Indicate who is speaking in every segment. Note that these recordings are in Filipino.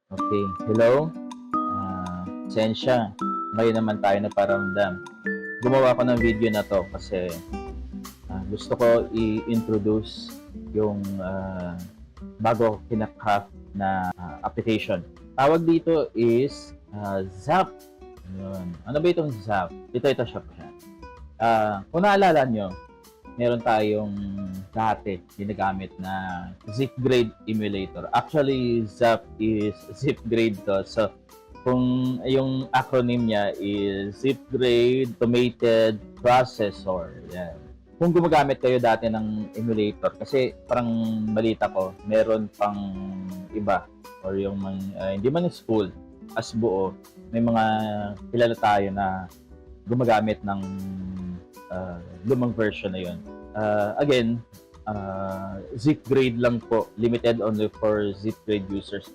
Speaker 1: Okay, hello. Pasensya. Ngayon naman tayo nagparamdam. Gumawa ko ng video na to kasi gusto ko i-introduce yung bago kinakap na application. Tawag dito is Zap. Yun. Ano ba itong Zap? Ito siya po siya. Kung naalala nyo, meron tayong dati ginagamit na ZipGrade emulator. Actually, Zap is ZipGrade to. So, kung yung acronym niya is ZipGrade Automated Processor. Yan. Kung gumagamit kayo dati ng emulator, kasi parang balita ko, meron pang iba or yung hindi man school as buo, may mga kilala tayo na gumagamit ng lumang version na yun. Again, ZipGrade lang po, limited only for ZipGrade users.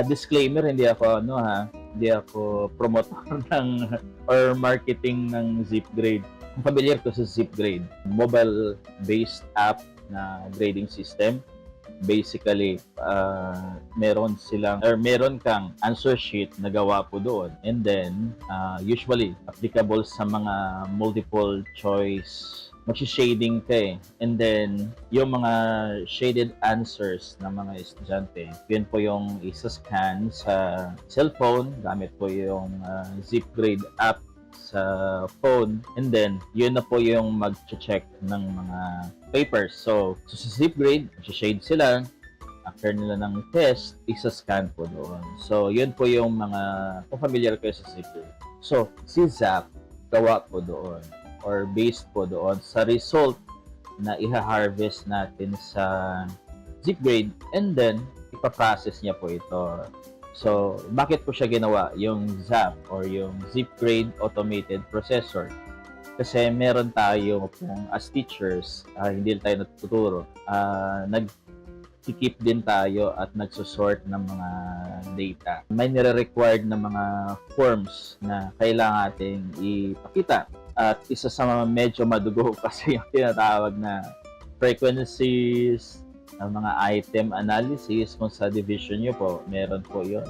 Speaker 1: Disclaimer, hindi ako promoter ng or marketing ng ZipGrade. Kung familiar ko sa ZipGrade, mobile-based app na grading system. Basically, meron kang answer sheet na gawa po doon. And then, usually, applicable sa mga multiple choice mag-shading ka eh. And then, yung mga shaded answers ng mga estudyante, yun po yung isa-scan sa cellphone, gamit po yung ZipGrade app sa phone, and then, yun na po yung mag-check ng mga papers. So sa ZipGrade, mag-shade sila, after nila ng test, isa-scan po doon. So, yun po yung mga, kung familiar kayo sa ZipGrade. So, si Zap, gawa po doon or based po doon sa result na iha-harvest natin sa ZipGrade, and then ipaprocess niya po ito. So, bakit po siya ginawa yung Zap or yung ZipGrade Automated Processor? Kasi meron tayo kung as teachers, hindi tayo natuturo, nag-keep din tayo at nagsusort ng mga data. May nire-required na mga forms na kailangan nating ipakita. At isa sa mga medyo madugo kasi yung tinatawag na frequencies, mga item analysis. Kung sa division nyo po, meron po yun.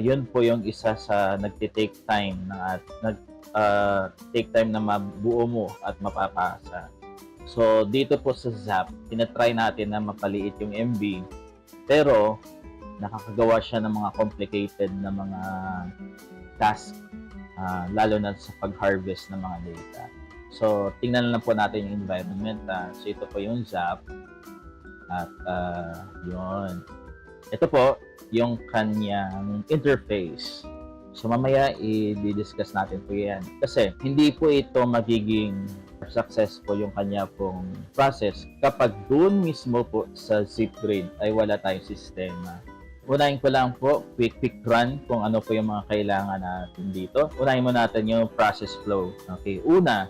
Speaker 1: Yun po yung isa sa nagtitake time take time na mabuo mo at mapapasa. So, dito po sa Zap, tinatry natin na mapaliit yung MB, pero nakakagawa siya ng mga complicated na mga task, lalo na sa pag-harvest ng mga data. So, tingnan lang po natin yung environment. So, ito po yung Zap. At yun. Ito po yung kanyang interface. So mamaya i-discuss natin po yan. Kasi hindi po ito magiging successful yung kanya pong process kapag doon mismo po sa ZipGrade ay wala tayong sistema. Unahin ko lang po, quick run kung ano po yung mga kailangan natin dito. Unahin mo natin yung process flow. Okay, una,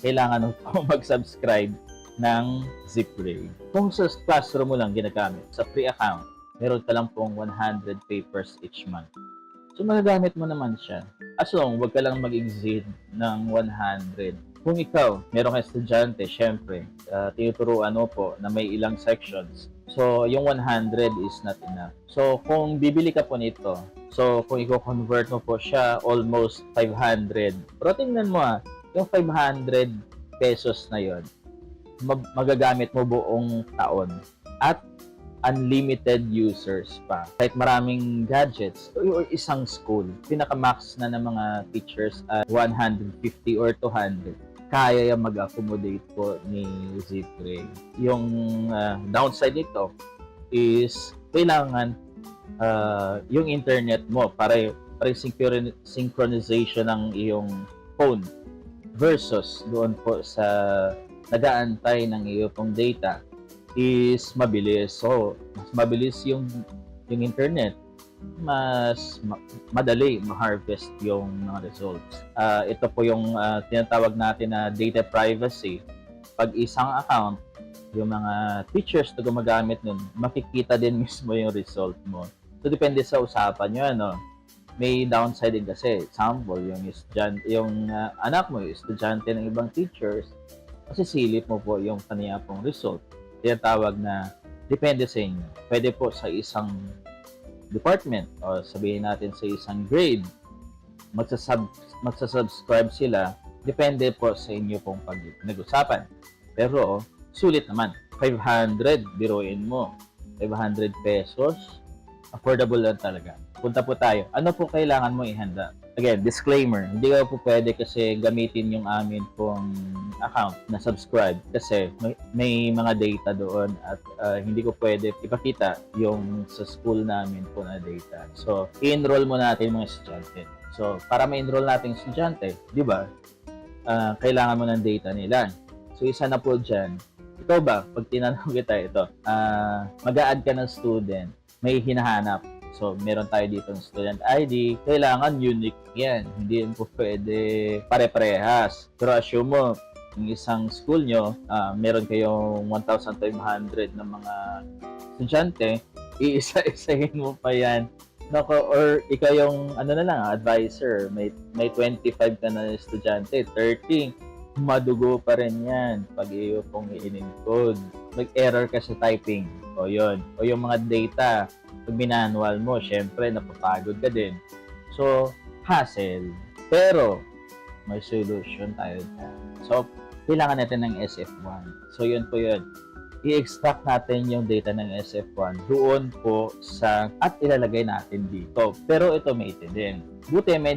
Speaker 1: kailangan po mag-subscribe ng ZipGrade. Kung sa classroom mo lang ginagamit, sa free account, meron ka lang pong 100 papers each month. So, magagamit mo naman siya. As long, huwag ka lang mag-exceed ng 100. Kung ikaw, meron kang estudyante, syempre, tinuturuan mo po na may ilang sections. So, yung 100 is not enough. So, kung bibili ka po nito, so, kung i-convert mo po siya, almost 500. Pero tingnan mo yung 500 pesos na yon, magagamit mo buong taon. At unlimited users pa. Kahit maraming gadgets or isang school, pinaka-max na ng mga teachers at 150 or 200. Kaya yung mag-accommodate po ni ZipGrade. Yung downside nito is kailangan yung internet mo para synchronization ng iyong phone versus doon po sa nag-aantay ng iyong data is mabilis. So, mas mabilis yung internet, mas madali ma-harvest yung mga results. Ito po yung tinatawag natin na data privacy. Pag isang account, yung mga teachers na gumagamit nun, makikita din mismo yung result mo. So, depende sa usapan nyo, ano. May downside din kasi. Example, yung anak mo, yung estudyante ng ibang teachers, kasi silip mo po yung kaniya pong result. Tinatawag na depende sa inyo. Pwede po sa isang department o sabihin natin sa isang grade, magsasubscribe sila, depende po sa inyo pong pag-usapan. Pero, sulit naman. 500, biruin mo. 500 pesos, affordable lang talaga. Punta po tayo. Ano po kailangan mo ihanda? Again, disclaimer, hindi ka po pwede kasi gamitin yung amin pong account na subscribe kasi may mga data doon at hindi ko pwede ipakita yung sa school namin po na data. So, i-enroll mo natin mga estudyante. So, para ma-enroll natin estudyante, di ba, kailangan mo ng data nila. So, isa na po dyan, ikaw ba, pag tinanong kita ito, mag-a-add ka ng student, may hinahanap. So, meron tayo dito ng student ID. Kailangan unique yan. Hindi po pwede pare-parehas. Pero assume mo, yung isang school nyo, meron kayong 1,500 na mga estudyante, iisa-isahin mo pa yan. Nako, or ikaw yung, advisor, may 25 ka na estudyante, 30, madugo pa rin yan pag iyo pong i-encode. Mag-error ka sa typing. O yun. O yung mga data, pag binanual mo, syempre, napapagod ka din. So, hassle. Pero, may solution tayo dyan. So, kailangan natin ng SF1. So, yun po yun. I-extract natin yung data ng SF1 doon po sa, at ilalagay natin dito. Pero ito may din. Buti may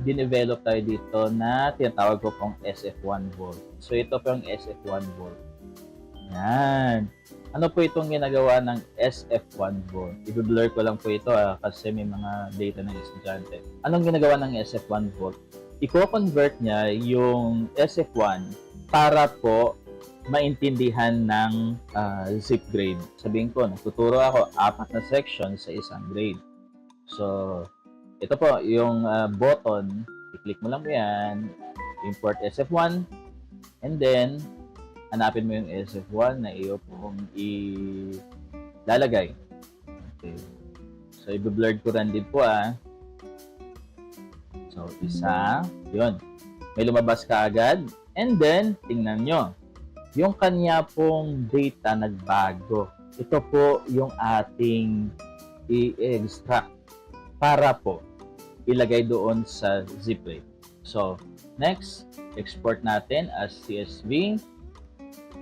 Speaker 1: dinevelop tayo dito na tinatawag ko pong SF1 Vault. So, ito po yung SF1 Vault. Yan. Ano po itong ginagawa ng SF1 Vault? I-blur ko lang po ito kasi may mga data ng estudyante. Anong ginagawa ng SF1 Vault? I-convert niya yung SF1 para po maintindihan ng zip grade. Sabihin ko, nagtuturo ako 4 na section sa isang grade. So, ito po, yung button, i-click mo lang po yan, import SF1, and then, hanapin mo yung SF1 na iyo pong ilalagay. Okay. So, i-blurred ko rin din po So, isa, yun. May lumabas ka agad, and then, tingnan nyo. Yung kanya pong data nagbago. Ito po yung ating i-extract para po ilagay doon sa zip rate. So, next, export natin as CSV.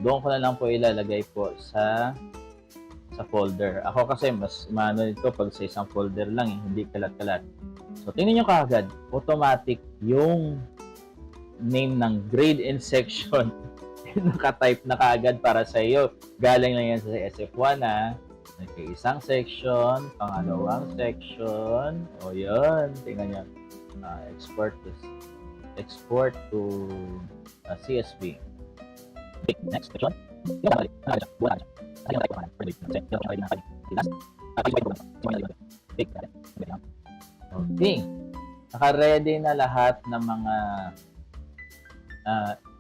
Speaker 1: Doon ko na lang po ilalagay po sa folder. Ako kasi mas maano nito pag sa isang folder lang, hindi kalat-kalat. So, tingnan nyo kaagad, automatic yung name ng grade and section naka-type na kaagad para sa iyo. Galing lang yan sa SF1 Isang section, pangalawang section. O yun, tingnan nyo. Export to CSV. Next section. Okay. Naka-ready na lahat ng mga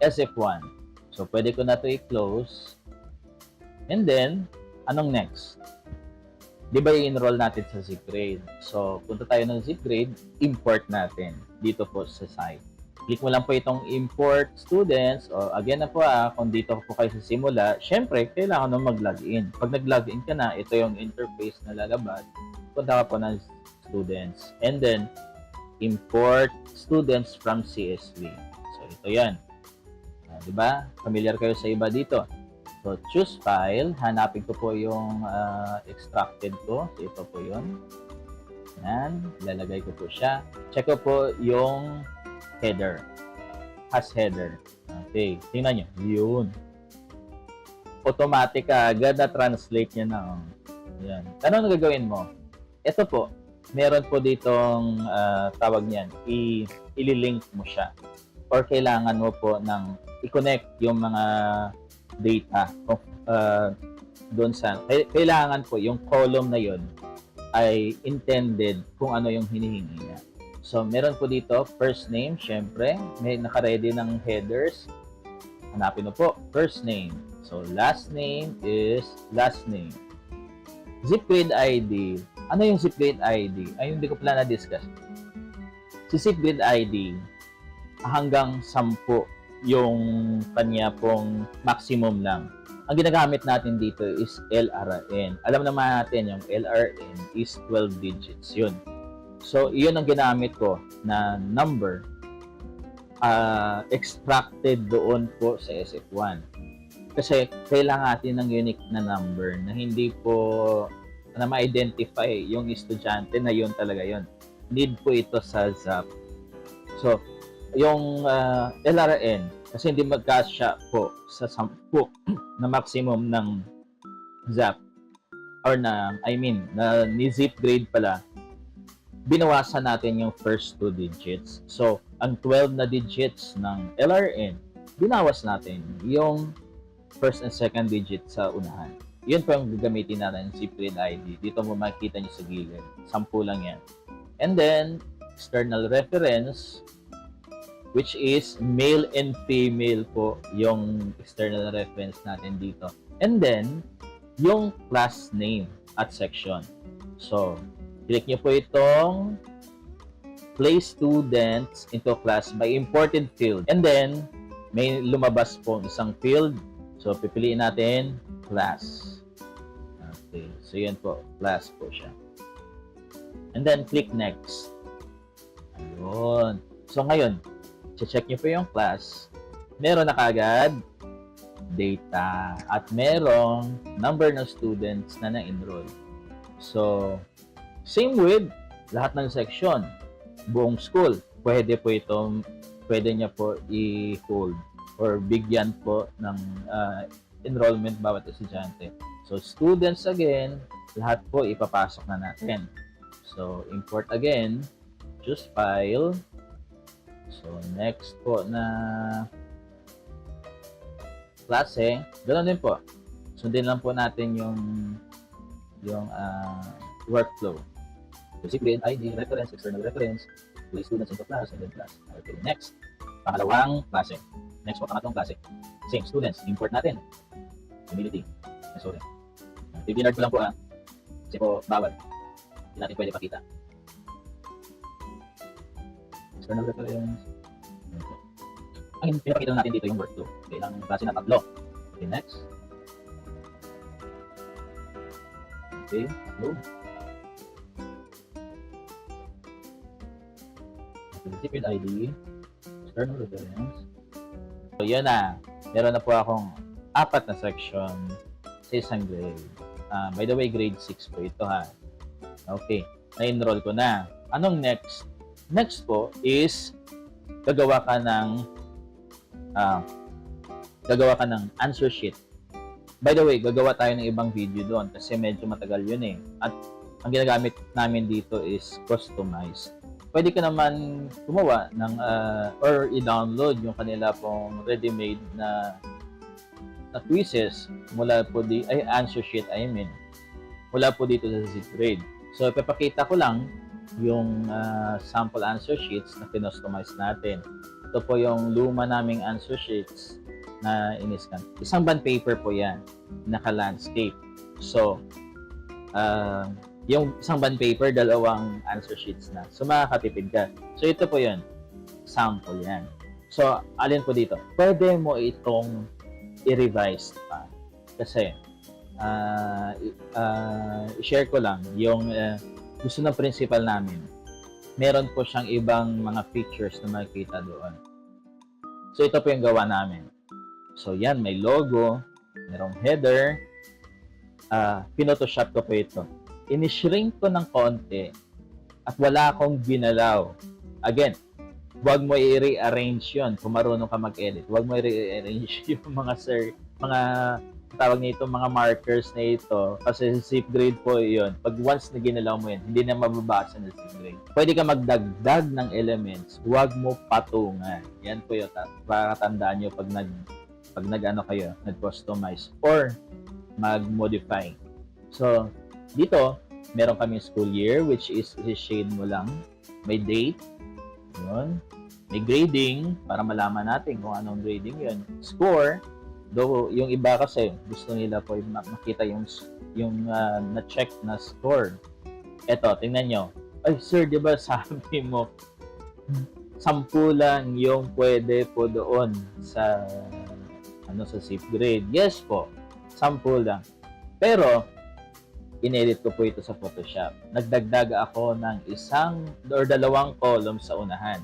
Speaker 1: SF1. So, pwede ko na ito i-close. And then, anong next? Di ba i-enroll natin sa ZipGrade? So, punta tayo ng ZipGrade, import natin dito po sa site. Click mo lang po itong import students. O, again na po kung dito po kayo sa simula, syempre, kailangan mo mag-login. Pag nag-login ka na, ito yung interface na lalabas. Punta ka po ng students. And then, import students from CSV. So, ito yan. Diba? Familiar kayo sa iba dito. So, choose file. Hanapin ko po yung extracted ko. So, ito po yun. Yan. Ilalagay ko po siya. Check ko po yung header. Has header. Okay. Tingnan nyo. Yun. Automatic agad na translate niya na. Yan. Ano na gagawin mo? Ito po. Meron po ditong tawag niyan. Ililink mo siya. Or kailangan mo po ng i-connect yung mga data doon sa kailangan po yung column na yon ay intended kung ano yung hinihingi niya. So, meron po dito first name, syempre, may naka-ready ng headers. Hanapin mo po first name. So, last name is last name. ZipGrade ID. Ano yung ZipGrade ID? Ay, hindi ko pala na-discuss. Si ZipGrade ID hanggang 10 yung kanya pong maximum lang. ang ginagamit natin dito is LRN. Alam naman natin yung LRN is 12 digits yun. So, yun ang ginamit ko na number extracted doon po sa SF1. Kasi kailangan natin ng unique na number na hindi po na ma-identify yung estudyante na yun talaga yun. Need po ito sa ZAP. So, yung LRN, kasi hindi magkasya po sa 10 na maximum ng ZAP or na ni zip grade pala, binawasan natin yung first 2 digits. So, ang 12 na digits ng LRN, binawas natin yung first and second digit sa unahan. Yun po ang gagamitin natin zip grade ID. Dito mo makikita nyo sa gilid. 10 lang yan. And then, external reference, which is male and female po yung external reference natin dito. And then, yung class name at section. So, click nyo po itong place students into class by imported field. And then, may lumabas po isang field. So, pipiliin natin class. Okay. So, yan po. Class po siya. And then, click next. Ayun. So, ngayon, check nyo po yung class, meron na kagad data at merong number ng students na na-enroll. So, same with lahat ng section, buong school, pwede niya po i-hold or bigyan po ng enrollment bawat estudyante. So, students again, lahat po ipapasok na natin. So, import again, choose file. So, next po na klase, ganoon din po. Sundin lang po natin yung workflow. So, grade ID, reference, external reference, place students into class, and then class. Okay, next. Pangalawang klase. Next po, pangatlong klase. Same, students. Import natin. Community. Sorry. Webinar ko lang po kasi po, bawal. Hindi natin pwede pakita. External reference. Ang pinapakita natin dito yung workflow. Okay, ang klase na 3. Okay, next. Okay, load. Recipient ID, external reference. So, yun na. Meron na po akong 4 na section sa isang grade. By the way, grade 6 po ito ha. Okay, na-enroll ko na. Anong next? Next po is gagawa ka ng answer sheet. By the way, gagawa tayo ng ibang video doon kasi medyo matagal yun eh. At ang ginagamit namin dito is customized. Pwede ka naman gumawa ng or i-download yung kanila pong ready-made na quizzes mula po answer sheet mula po dito sa Zgrade. So, ipapakita ko lang yung sample answer sheets na kinustomize natin. Ito po yung luma naming answer sheets na in-scan. Isang bond paper po yan, naka-landscape. So, yung isang bond paper, 2 answer sheets na. So, makakatipid ka. So, ito po yun. Sample yan. So, alin po dito? Pwede mo itong i-revise pa. Kasi, i-share ko lang yung gusto ng principal namin. Meron po siyang ibang mga features na makikita doon. So, ito po yung gawa namin. So, yan, may logo, merong header, pinotoshop ko po ito. Ini-shrink ko ng konti at wala akong ginalaw. Again, huwag mo i-rearrange yun kung marunong ka mag-edit. Huwag mo i-rearrange yung mga tawag nito, mga markers na ito. Kasi zip grade po yun. Pag once na ginalaw mo yun, hindi na mababasa na zip grade. Pwede ka magdagdag ng elements. Huwag mo patungan. Yan po yun. Para tandaan nyo pag nag-customize or mag-modify. So, dito, meron kami school year, which is shade mo lang. May date. Yun. May grading, para malaman natin kung anong grading yun. Score. Though, yung iba kasi, gusto nila po makita yung na-check na score. Eto, tingnan nyo. Ay, sir, di ba sabi mo, 10 lang yung pwede po doon sa zip grade. Yes po. Sample lang. Pero, inedit ko po ito sa Photoshop. Nagdagdag ako ng isang or dalawang column sa unahan.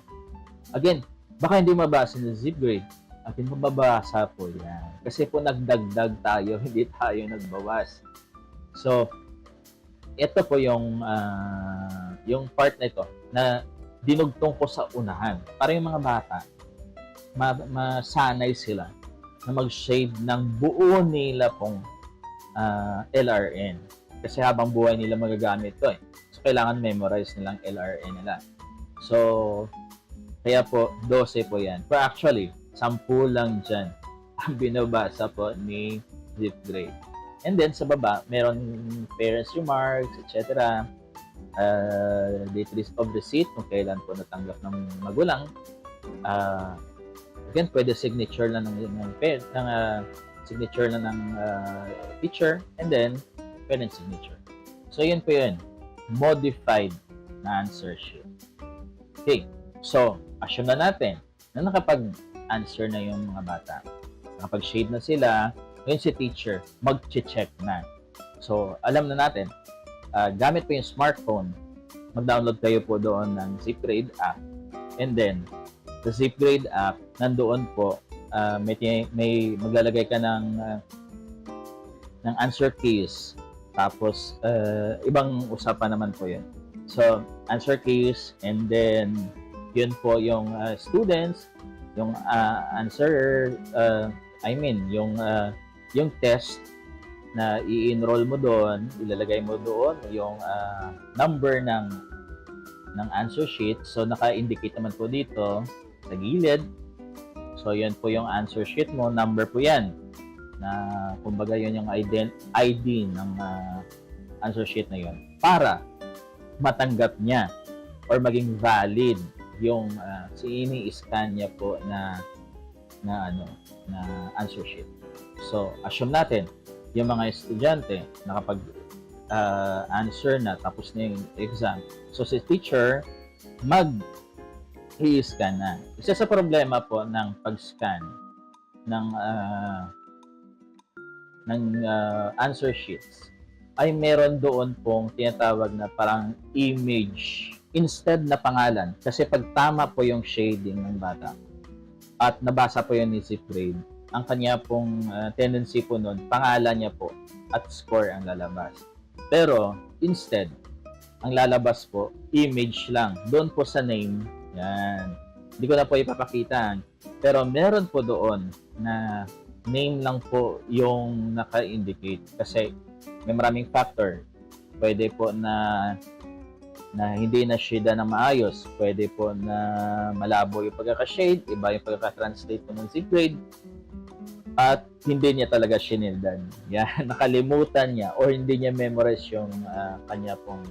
Speaker 1: Again, baka hindi mabasa ng ZipGrade. Atin mababasa po yan. Kasi po nagdagdag tayo, hindi tayo nagbawas. So, ito po yung part na ito na dinugtong ko sa unahan. Para yung mga bata, masanay sila na mag-shade ng buo nila pong LRN. Kasi habang buhay nila magagamit ito eh. So, kailangan memorize nilang LRN nila. So, kaya po, 12 po yan. Pero actually, 10 lang dyan ang binabasa po ni ZipGrade. And then, sa baba, meron parents remarks, etc. Date of receipt, kung kailan po natanggap ng magulang. Again, pwede signature lang ng signature lang ng teacher, and then, parent signature. So, yun po yun. Modified na answer sheet. Okay. So, assume na natin na nakapag-answer na yung mga bata. Nakapag-shade na sila, ngayon si teacher, mag-check na. So, alam na natin, gamit po yung smartphone, mag-download kayo po doon ng ZipGrade app. And then, sa ZipGrade app, nandoon po, may maglalagay ka ng answer keys. Tapos, ibang usapan naman po yun. So, answer keys, and then, yun po yung students, yung answer, yung test na i-enroll mo doon, ilalagay mo doon yung number ng answer sheet. So, naka-indicate naman po dito sa gilid. So, yun po yung answer sheet mo. Number po yan. Na, kumbaga, yun yung ID ng answer sheet na yun. Para matanggap niya or maging valid yung ini-scan niya po na answer sheet. So, assume natin, yung mga estudyante nakapag-answer na, tapos na yung exam. So, si teacher, mag-i-scan na. Isa sa problema po ng pag-scan ng answer sheets ay meron doon pong tinatawag na parang image instead na pangalan. Kasi pag tama po yung shading ng bata at nabasa po yun ni ZipGrade, ang kanya pong tendency po nun, pangalan niya po at score ang lalabas. Pero, instead, ang lalabas po, image lang. Doon po sa name, yan. Hindi ko na po ipapakita. Pero meron po doon na name lang po yung naka-indicate. Kasi may maraming factor. Pwede po na hindi na shade na maayos. Pwede po na malabo yung pagkaka-shade, iba yung pagkaka-translate po ng ZipGrade. At hindi niya talaga shinildan. Yan, nakalimutan niya or hindi niya memorize yung kanya pong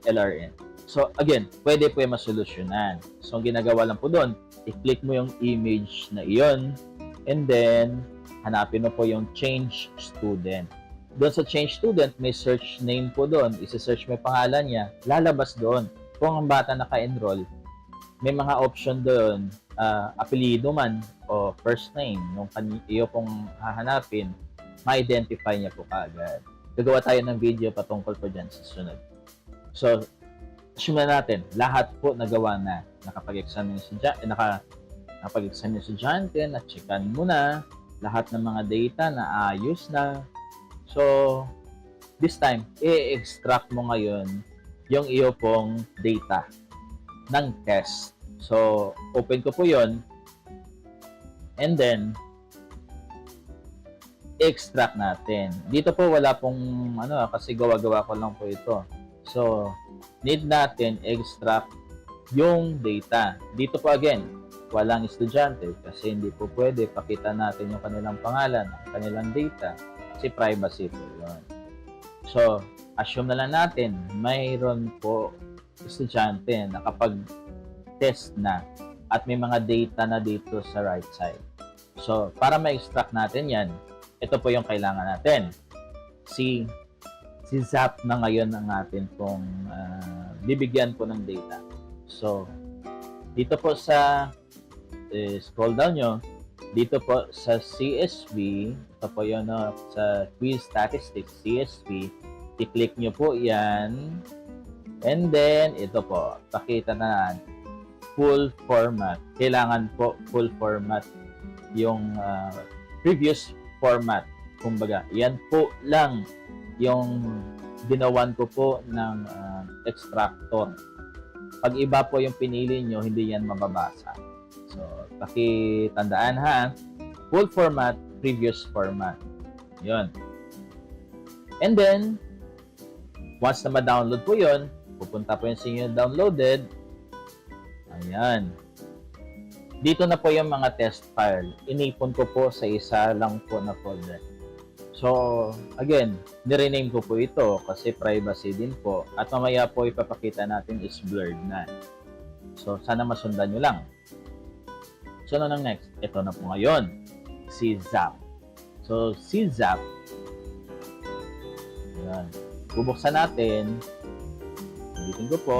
Speaker 1: LRN. So, again, pwede po yung masolusyonan. So, ang ginagawa lang po doon, i-click mo yung image na iyon, and then, hanapin mo po yung change student. Doon sa change student, may search name po doon. Isa-search mo yung pangalan niya, lalabas doon. Kung ang bata naka-enroll, may mga option doon, apelido man o first name, nung iyo pong hahanapin, ma-identify niya po kaagad. Gagawa tayo ng video patungkol po dyan sa sunod. So, assume na natin, lahat po nagawa na. Nakapag-exam yung estudyante, na-checkan mo na, lahat ng mga data na ayos na. So, this time, i-extract mo ngayon yung iyo pong data ng test. So, open ko po yon, and then, extract natin. Dito po wala pong kasi gawa-gawa ko lang po ito. So, need natin extract yung data. Dito po again, walang estudyante kasi hindi po pwede pakita natin yung kanilang pangalan, kanilang data, kasi privacy po yun. So, assume na lang natin, mayroon po estudyante na kapag test na at may mga data na dito sa right side. So, para ma-extract natin yan, ito po yung kailangan natin. Si Zap na ngayon ang atin pong bibigyan po ng data. So, dito po sa scroll down nyo, Dito po sa CSV, ito po yun sa quiz statistics CSV, i-click nyo po yan. And then, ito po, pakita na full format. Kailangan po full format yung previous format. Kumbaga, yan po lang yung ginawan ko po ng extractor. Pag iba po yung pinili nyo, hindi yan mababasa. So, pakitandaan ha, full format, previous format. Yun. And then, once na ma-download po yun, pupunta po yun sa inyo downloaded. Ayan. Dito na po yung mga test file. Inipon ko po sa isa lang po na folder. So, again, nirename ko po ito kasi privacy din po. At mamaya po ipapakita natin is blurred na. So, sana masundan nyo lang. So, ano nang next? Ito na po ngayon. Si Zap. So, si Zap. Ayan. Bubuksan natin. Ulitin ko po.